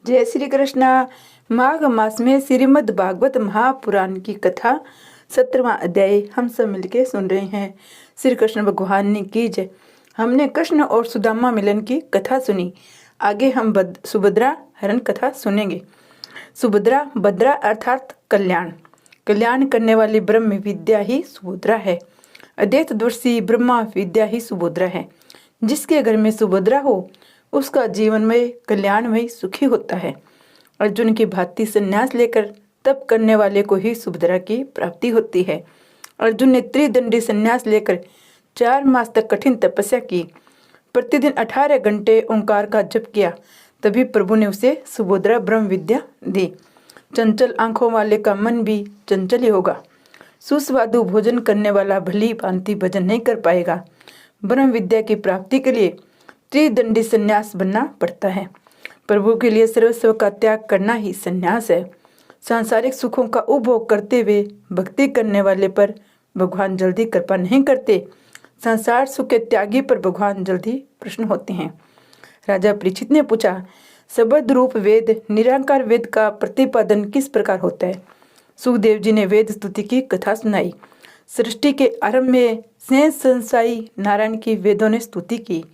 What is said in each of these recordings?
जय श्री कृष्णा। माघ मास में श्रीमद् भागवत महापुराण की कथा 17वां अध्याय हम सब मिलके सुन रहे हैं। श्री कृष्ण भगवान ने की जय। हमने कृष्ण और सुदामा मिलन की कथा सुनी। आगे हम सुभद्रा हरण कथा सुनेंगे। सुभद्रा भद्रा अर्थात कल्याण, कल्याण करने वाली ब्रह्म विद्या ही सुभद्रा है। अद्वैतदर्शी ब्रह्मा विद्या ही सुभद्रा है। जिसके घर में सुभद्रा हो उसका जीवन में कल्याणमय सुखी होता है। अर्जुन की भांति संन्यास लेकर तप करने वाले को ही सुभद्रा की प्राप्ति होती है। अर्जुन ने त्रिदंडी संन्यास लेकर 4 मास तक कठिन तपस्या की। प्रतिदिन 18 घंटे ओंकार का जप किया, तभी प्रभु ने उसे सुभद्रा ब्रह्म विद्या दी। चंचल आंखों वाले का मन भी चंचल ही होगा। सुस्वादु भोजन करने वाला भली भांति भजन नहीं कर पाएगा। ब्रह्म विद्या की प्राप्ति के लिए त्रिदंडी संन्यास बनना पड़ता है। प्रभु के लिए सर्वस्व का त्याग करना ही संन्यास है। सांसारिक सुखों का उपभोग करते हुए भक्ति करने वाले पर भगवान जल्दी कृपा नहीं करते। संसार सुख के त्यागी पर भगवान जल्दी प्रसन्न होते हैं। राजा परीक्षित ने पूछा, शब्द रूप वेद निराकार वेद का प्रतिपादन किस प्रकार होता है? सुखदेव जी ने वेद स्तुति की कथा सुनाई। सृष्टि के आरंभ में शेष संसाई नारायण की वेदों ने स्तुति की।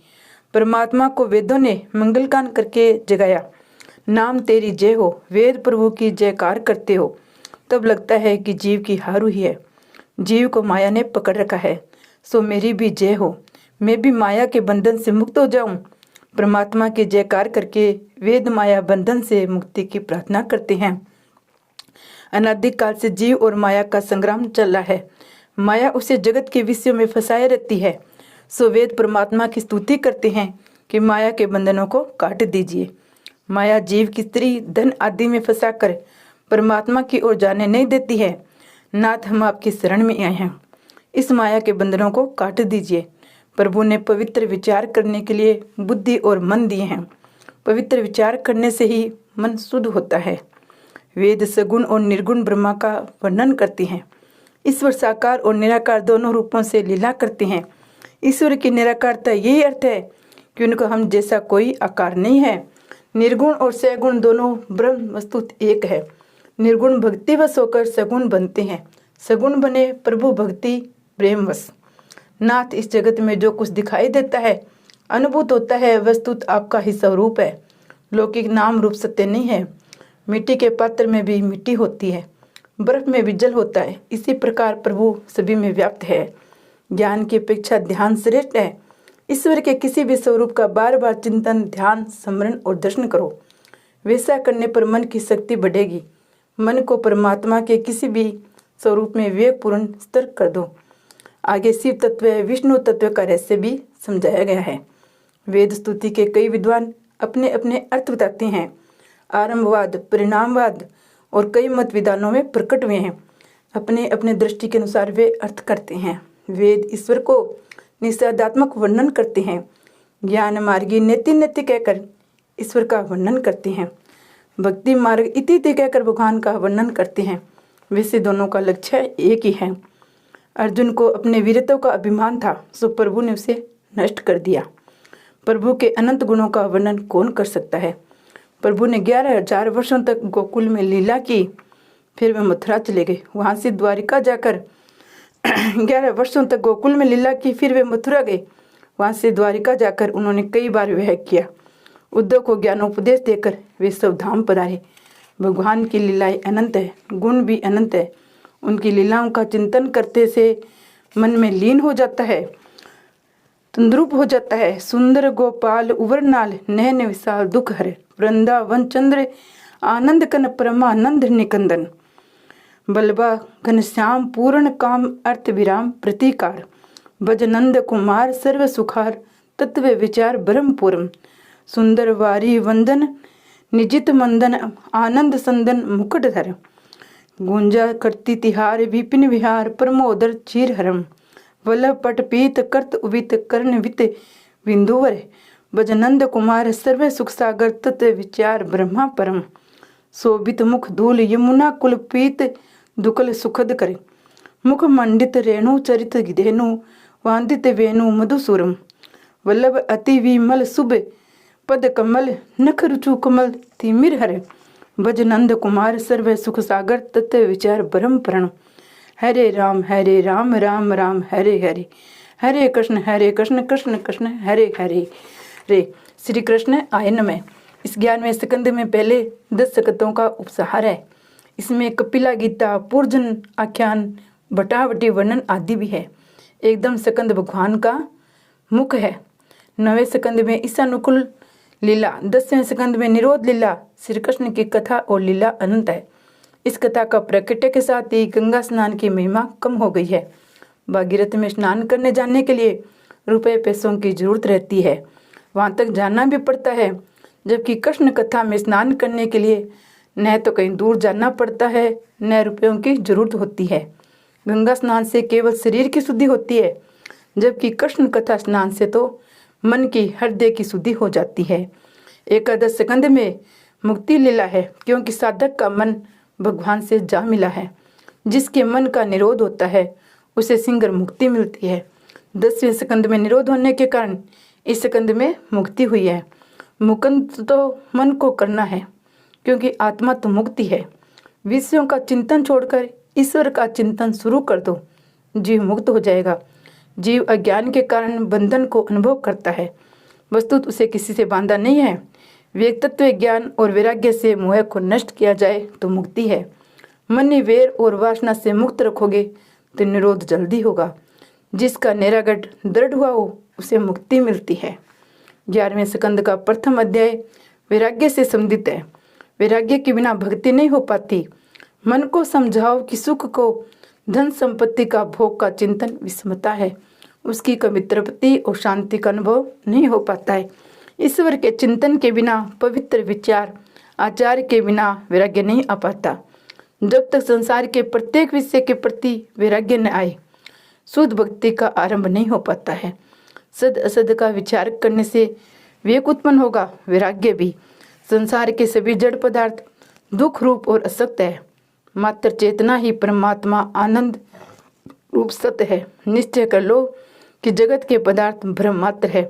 परमात्मा को वेदों ने मंगलगान करके जगाया। नाम तेरी जय हो, वेद प्रभु की जयकार करते हो, तब लगता है कि जीव की हार हुई है। जीव को माया ने पकड़ रखा है, सो मेरी भी जय हो, मैं भी माया के बंधन से मुक्त हो जाऊं। परमात्मा की जयकार करके वेद माया बंधन से मुक्ति की प्रार्थना करते हैं। अनादिकाल से जीव और माया का संग्राम चल रहा है। माया उसे जगत के विषयों में फंसाए रहती है। सो वेद परमात्मा की स्तुति करते हैं कि माया के बंधनों को काट दीजिए। माया जीव की स्त्री धन आदि में फंसाकर परमात्मा की ओर जाने नहीं देती है। नाथ, हम आपकी शरण में आए हैं, इस माया के बंधनों को काट दीजिए। प्रभु ने पवित्र विचार करने के लिए बुद्धि और मन दिए हैं। पवित्र विचार करने से ही मन शुद्ध होता है। वेद सगुण और निर्गुण ब्रह्मा का वर्णन करती हैं। ईश्वर साकार और निराकार दोनों रूपों से लीला करते हैं। ईश्वर की निराकारता यही अर्थ है कि उनको हम जैसा कोई आकार नहीं है। निर्गुण और सगुण दोनों ब्रह्म वस्तुत एक है। निर्गुण भक्तिवश होकर सगुण बनते हैं, सगुण बने प्रभु भक्ति प्रेमवश। नाथ, इस जगत में जो कुछ दिखाई देता है, अनुभूत होता है, वस्तुत आपका ही स्वरूप है। लौकिक नाम रूप सत्य नहीं है। मिट्टी के पात्र में भी मिट्टी होती है, बर्फ में भी जल होता है। इसी प्रकार प्रभु सभी में व्याप्त है। ज्ञान की अपेक्षा ध्यान श्रेष्ठ है। ईश्वर के किसी भी स्वरूप का बार बार चिंतन, ध्यान, स्मरण और दर्शन करो। वैसा करने पर मन की शक्ति बढ़ेगी। मन को परमात्मा के किसी भी स्वरूप में विवेकपूर्ण स्थिर कर दो। आगे शिव तत्व, विष्णु तत्व का रहस्य भी समझाया गया है। वेद स्तुति के कई विद्वान अपने अपने अर्थ बताते हैं। आरंभवाद, परिणामवाद और कई मत विधानों में प्रकट हुए हैं। अपने अपने दृष्टि के अनुसार वे अर्थ करते हैं। वेद ईश्वर को निषेधात्मक वर्णन करते हैं। ज्ञान मार्गी नेति नेति कहकर ईश्वर का वर्णन करते हैं। भक्ति मार्ग इति इति कहकर भगवान का वर्णन करते हैं। वैसे दोनों का लक्ष्य एक ही है। अर्जुन को अपने वीरत्व का अभिमान था, सो प्रभु ने उसे नष्ट कर दिया। प्रभु के अनंत गुणों का वर्णन कौन कर सकता है? प्रभु ने 11,000 वर्षों तक गोकुल में लीला की, फिर वे मथुरा चले गए। वहाँ से द्वारिका जाकर 11 वर्षों तक गोकुल में लीला की, फिर वे मथुरा गए। वहाँ से द्वारिका जाकर उन्होंने कई बार विवाह किया। उद्धव को ज्ञानोपदेश देकर वे सब धाम पधारे। भगवान की लीलाएं अनंत है, गुण भी अनंत है। उनकी लीलाओं का चिंतन करते से मन में लीन हो जाता है, तंद्रुप हो जाता है। सुंदर गोपाल उवरनाल नयन विशाल दुख हरे, वृंदावन चंद्र आनंद कन परमानंद निकंदन। बलबा घनश्याम पूर्ण काम अर्थ विराम प्रतिकार, भजनंद कुमार सर्व सुखार तत्व विचार ब्रह्मपुरम। सुंदर वारी वंदन निजित मंदन आनंद संदन मुकुट धर, गुंजा करती तिहार विपिन विहार प्रमोदर चीर हरम। वल्लभ पट पीत कर्त उवित कर्ण वित बिंदुवर, भजनंद कुमार सर्व सुख सागर तत्व विचार ब्रह्मा परम। शोभित मुख धूल यमुना कुल पीत दुकल सुखद करे, मुख मंडित रेणु चरित धेनु वांदित वेणु मधुसूरम। वल्लभ अति विमल शुभ पद कमल नख रुचु कमल तिमिर हरे। भज नंद कुमार सर्व सुख सागर तत्व विचार ब्रह्म प्रण। हरे राम राम राम हरे हरे, हरे कृष्ण कृष्ण कृष्ण हरे हरे। रे श्री कृष्ण आयन में इस 11वें स्कंद में पहले 10 स्कंदों का उपसंहार है। इसमें कपिला गीता, पूर्जन आख्यान, बटावटी वर्णन आदि भी है। एकदम स्कंद भगवान का मुख है। 9वें स्कंद में ईशानुकूल लीला, 10वें स्कंद में निरोध लीला, श्री कृष्ण की कथा और लीला अनंत है। इस कथा का प्रकट्य के साथ ही गंगा स्नान की महिमा कम हो गई है। भागीरथ में स्नान करने जाने के लिए रुपए पैसों की जरूरत रहती है, वहां तक जाना भी पड़ता है, जबकि कृष्ण कथा में स्नान करने के लिए न तो कहीं दूर जाना पड़ता है न रुपयों की जरूरत होती है। गंगा स्नान से केवल शरीर की शुद्धि होती है, जबकि कृष्ण कथा स्नान से तो मन की हृदय की शुद्धि हो जाती है। एकादश स्कंद में मुक्ति लीला है, क्योंकि साधक का मन भगवान से जा मिला है। जिसके मन का निरोध होता है उसे शीघ्र मुक्ति मिलती है। 10वें स्कंद में निरोध होने के कारण इस स्कंद में मुक्ति हुई है। मुकुंद तो मन को करना है, क्योंकि आत्मा तो मुक्ति है। विषयों का चिंतन छोड़कर ईश्वर का चिंतन शुरू कर दो, जीव मुक्त हो जाएगा। जीव अज्ञान के कारण बंधन को अनुभव करता है, वस्तुत उसे किसी से बांधा नहीं है। विवेक तत्व ज्ञान और वैराग्य से मोह को नष्ट किया जाए तो मुक्ति है। मन वेर और वासना से मुक्त रखोगे तो निरोध जल्दी होगा। जिसका निरागढ़ दृढ़ हुआ हो उसे मुक्ति मिलती है। 11वें स्कंद का प्रथम अध्याय वैराग्य से संबंधित है। वैराग्य के बिना भक्ति नहीं हो पाती। मन को समझाओ कि सुख को धन संपत्ति का भोग का चिंतन विषमता है, उसकी कभी तृप्ति और शांति का अनुभव नहीं हो पाता है। ईश्वर के चिंतन के बिना, पवित्र विचार आचार के बिना वैराग्य नहीं आ पाता। जब तक संसार के प्रत्येक विषय के प्रति वैराग्य न आए, शुद्ध भक्ति का आरंभ नहीं हो पाता है। सद असद का विचार करने से विवेक उत्पन्न होगा, वैराग्य भी। संसार के सभी जड़ पदार्थ दुख रूप और असत्य है, मात्र चेतना ही परमात्मा आनंद रूप सत्य है। निश्चय कर लो कि जगत के पदार्थ भ्रम मात्र है,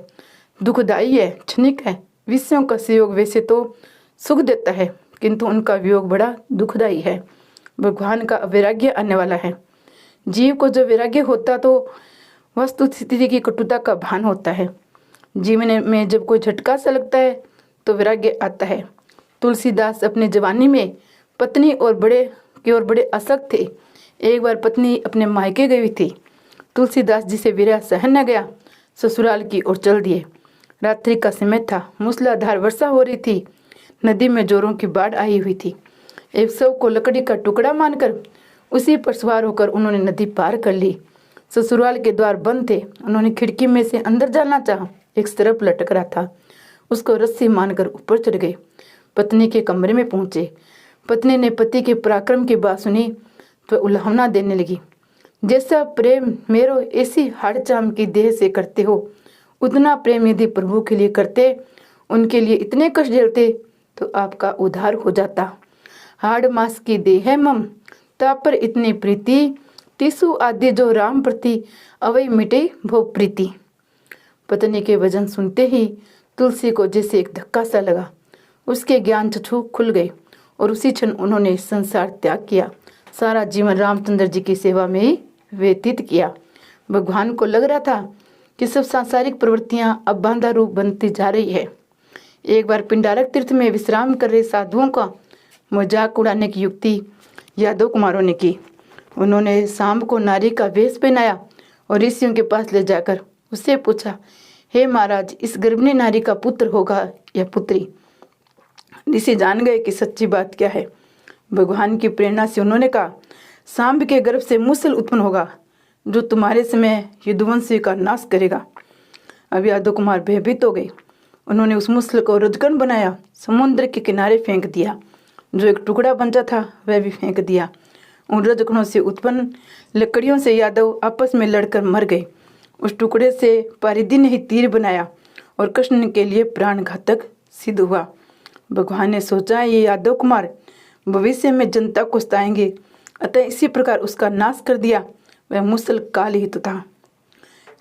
दुखदायी है, क्षणिक है। विषयों का संयोग वैसे तो सुख देता है, किंतु उनका वियोग बड़ा दुखदायी है। भगवान का वैराग्य आने वाला है। जीव को जो वैराग्य होता तो वस्तु स्थिति की कटुता का भान होता है। जीवन में जब कोई झटका सा लगता है तो वैराग्य आता है। तुलसीदास अपने जवानी में पत्नी और बड़े आसक्त थे। एक बार पत्नी अपने मायके गई थी। तुलसीदास जी से विरह सहन न गया, ससुराल की ओर चल दिए। रात्रि का समय था, मूसलाधार वर्षा हो रही थी। नदी में जोरों की बाढ़ आई हुई थी। एक शव को लकड़ी का टुकड़ा मानकर उसी पर सवार होकर उन्होंने नदी पार कर ली। ससुराल के द्वार बंद थे। उन्होंने खिड़की में से अंदर जाना चाहा। एक सर्प लटक रहा था, उसको रस्सी मानकर ऊपर चढ़ गए। पत्नी के कमरे में पहुंचे। पत्नी ने पति के पराक्रम की बात सुनी तो उल्हावना देने लगी। जैसा प्रेम मेरो ऐसी हाड़चाम की देह से करते हो, उतना प्रेम यदि प्रभु के लिए करते, उनके लिए इतने कष्ट झेलते तो आपका उद्धार हो जाता। हाड़ मास की देह है मम, ताप पर इतनी प्रीति, तीसु आदि जो राम प्रति, अवै मिटे भो प्रीति। पत्नी के वचन सुनते ही तुलसी को जैसे एक धक्का सा लगा। उसके ज्ञान चक्षु खुल गए और उसी क्षण उन्होंने संसार त्याग किया। सारा जीवन रामचंद्र जी की सेवा में ही व्यतीत किया। भगवान को लग रहा था कि सब सांसारिक प्रवृत्तियां अब बांधा रूप बनती जा रही है। एक बार पिंडारक तीर्थ में विश्राम कर रहे साधुओं का मजाक उड़ाने की युक्ति यादव कुमारों ने की। उन्होंने शाम को नारी का वेश पहनाया और ऋषियों के पास ले जाकर उससे पूछा, हे महाराज, इस गर्भिणी नारी का पुत्र होगा या पुत्री? ऋषि जान गए कि सच्ची बात क्या है। भगवान की प्रेरणा से उन्होंने कहा, सांब के गर्भ से मूसल उत्पन्न होगा जो तुम्हारे समय यदुवंशी का नाश करेगा। अब यादव कुमार भयभीत हो गए। उन्होंने उस मूसल को रजकन बनाया, समुद्र के किनारे फेंक दिया। जो एक टुकड़ा बचा था वह भी फेंक दिया। उन रजकणों से उत्पन्न लकड़ियों से यादव आपस में लड़कर मर गए। उस टुकड़े से पारिदी ने ही तीर बनाया और कृष्ण के लिए प्राण घातक सिद्ध हुआ। भगवान ने सोचा, ये यादव कुमार भविष्य में जनता को सताएंगे, अतः इसी प्रकार उसका नाश कर दिया। वह मूसल काल हित था।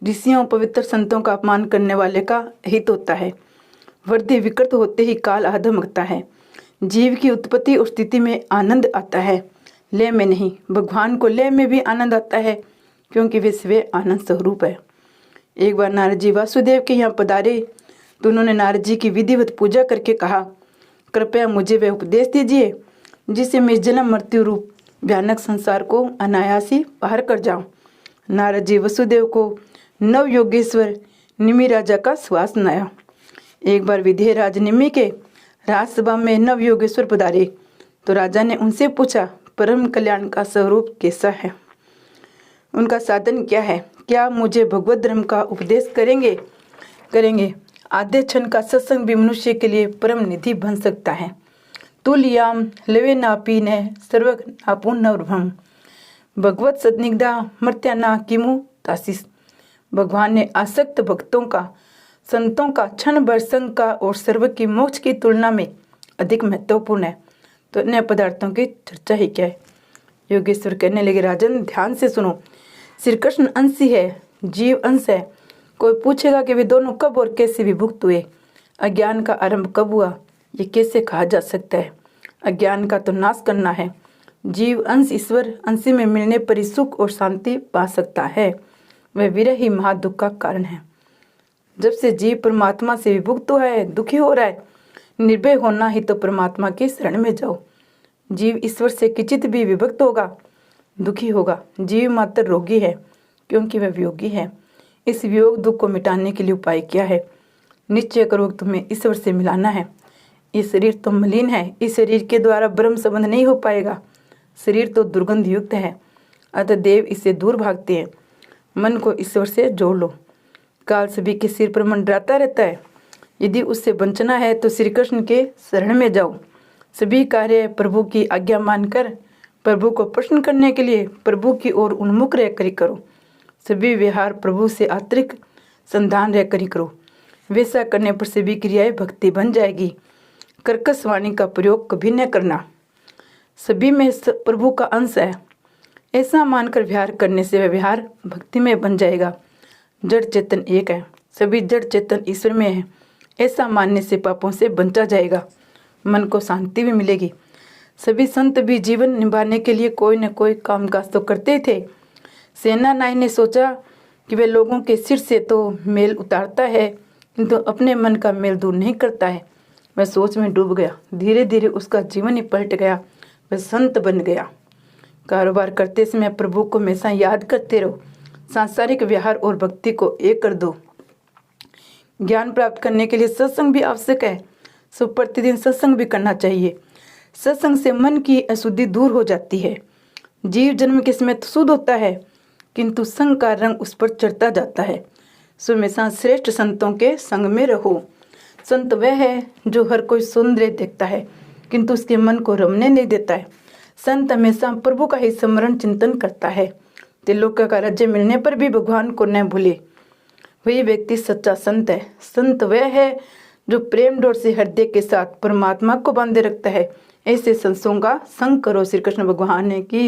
ऋषियों पवित्र संतों का अपमान करने वाले का हित होता है। वृद्धि विकृत होते ही काल आधमकता है। जीव की उत्पत्ति और स्थिति में आनंद आता है, लय में नहीं। भगवान को लय में भी आनंद आता है, क्योंकि वे स्वयं आनंद स्वरूप है। एक बार नारद जी वासुदेव के यहाँ पधारे तो उन्होंने नारद जी की विधिवत पूजा करके कहा, कृपया मुझे वह उपदेश दीजिए जिससे मैं जन्म मृत्यु रूप भयानक संसार को अनायास ही पार कर जाऊं। नारद जी वसुदेव को नव योगेश्वर निमि राजा का श्वास सुनाया। एक बार विधेयराज निमि के राजसभा में नव योगेश्वर पधारे तो राजा ने उनसे पूछा, परम कल्याण का स्वरूप कैसा है, उनका साधन क्या है, क्या मुझे भगवत धर्म का उपदेश करेंगे। आधे क्षण का सत्संग भी मनुष्य के लिए परम निधि बन सकता है। तुल्याम लवे नापी ने सर्व नापुन नवभम भगवत सदनिग्धा मर्त्याना किमु तासिस। भगवान ने आसक्त भक्तों का, संतों का क्षण भर संग का और सर्व की मोक्ष की तुलना में अधिक महत्वपूर्ण है, तो अन्य पदार्थों की चर्चा ही क्या है। योगेश्वर कहने लगे, राजन ध्यान से सुनो, श्री कृष्ण अंश ही है, जीव अंश है। कोई पूछेगा कि वे दोनों कब और कैसे विभक्त हुए, अज्ञान का आरंभ कब हुआ, ये कैसे कहा जा सकता है। अज्ञान का तो नाश करना है। जीव अंश ईश्वर अंश में मिलने पर ही सुख और शांति पा सकता है। वह विरह ही महादुख का कारण है। जब से जीव परमात्मा से विभक्त हुआ है, दुखी हो रहा है, निर्भय होना ही तो परमात्मा की शरण में जाओ। जीव ईश्वर से किंचित भी विभक्त होगा, दुखी होगा। जीव मात्र रोगी है, क्योंकि वह वियोगी है। इस वियोग दुख को मिटाने के लिए उपाय क्या है? निश्चय करो तुम्हें ईश्वर से मिलाना है। ये शरीर तो मलिन है, इस शरीर के द्वारा ब्रह्म संबंध नहीं हो पाएगा। शरीर तो दुर्गंध युक्त है, अतः देव इससे दूर भागते हैं। मन को ईश्वर से जोड़ लो। काल सभी के सिर पर मंडराता रहता है। यदि उससे बचना है तो श्री कृष्ण के शरण में जाओ। सभी कार्य प्रभु की आज्ञा मानकर प्रभु को प्रसन्न करने के लिए प्रभु की ओर उन्मुख रहकर ही करो। सभी व्यवहार प्रभु से आंतरिक संधान रहकर ही करो। वैसा करने पर सभी क्रियाएं भक्ति बन जाएगी। कर्कश वाणी का प्रयोग कभी न करना। सभी में प्रभु का अंश है, ऐसा मानकर व्यवहार करने से वह व्यवहार भक्ति में बन जाएगा। जड़ चेतन एक है, सभी जड़ चेतन ईश्वर में है, ऐसा मानने से पापों से बचा जाएगा। मन को शांति भी मिलेगी। सभी संत भी जीवन निभाने के लिए कोई न कोई कामकाज तो करते थे। सेना नायक ने सोचा कि वह लोगों के सिर से तो मेल उतारता है, किंतु अपने मन का मेल दूर नहीं करता है। वह सोच में डूब गया। धीरे धीरे उसका जीवन ही पलट गया, वह संत बन गया। कारोबार करते समय प्रभु को हमेशा याद करते रहो। सांसारिक व्यवहार और भक्ति को एक कर दो। ज्ञान प्राप्त करने के लिए सत्संग भी आवश्यक है, सो प्रतिदिन सत्संग भी करना चाहिए। सत्संग से मन की अशुद्धि दूर हो जाती है। जीव जन्म के समय तो शुद्ध होता है, किंतु संग का रंग उस पर चढ़ता जाता है। सो हमेशा श्रेष्ठ संतों के संग में रहो। संत वह है जो हर कोई सौंदर्य देखता है, किंतु उसके मन को रमने नहीं देता है। संत हमेशा प्रभु का ही स्मरण चिंतन करता है। त्रिलोक का राज्य मिलने पर भी भगवान को न भूले, वही व्यक्ति सच्चा संत है। संत वह है जो प्रेम डोर से हृदय के साथ परमात्मा को बांधे रखता है। ऐसे संतों का संग करो। श्री कृष्ण भगवान ने की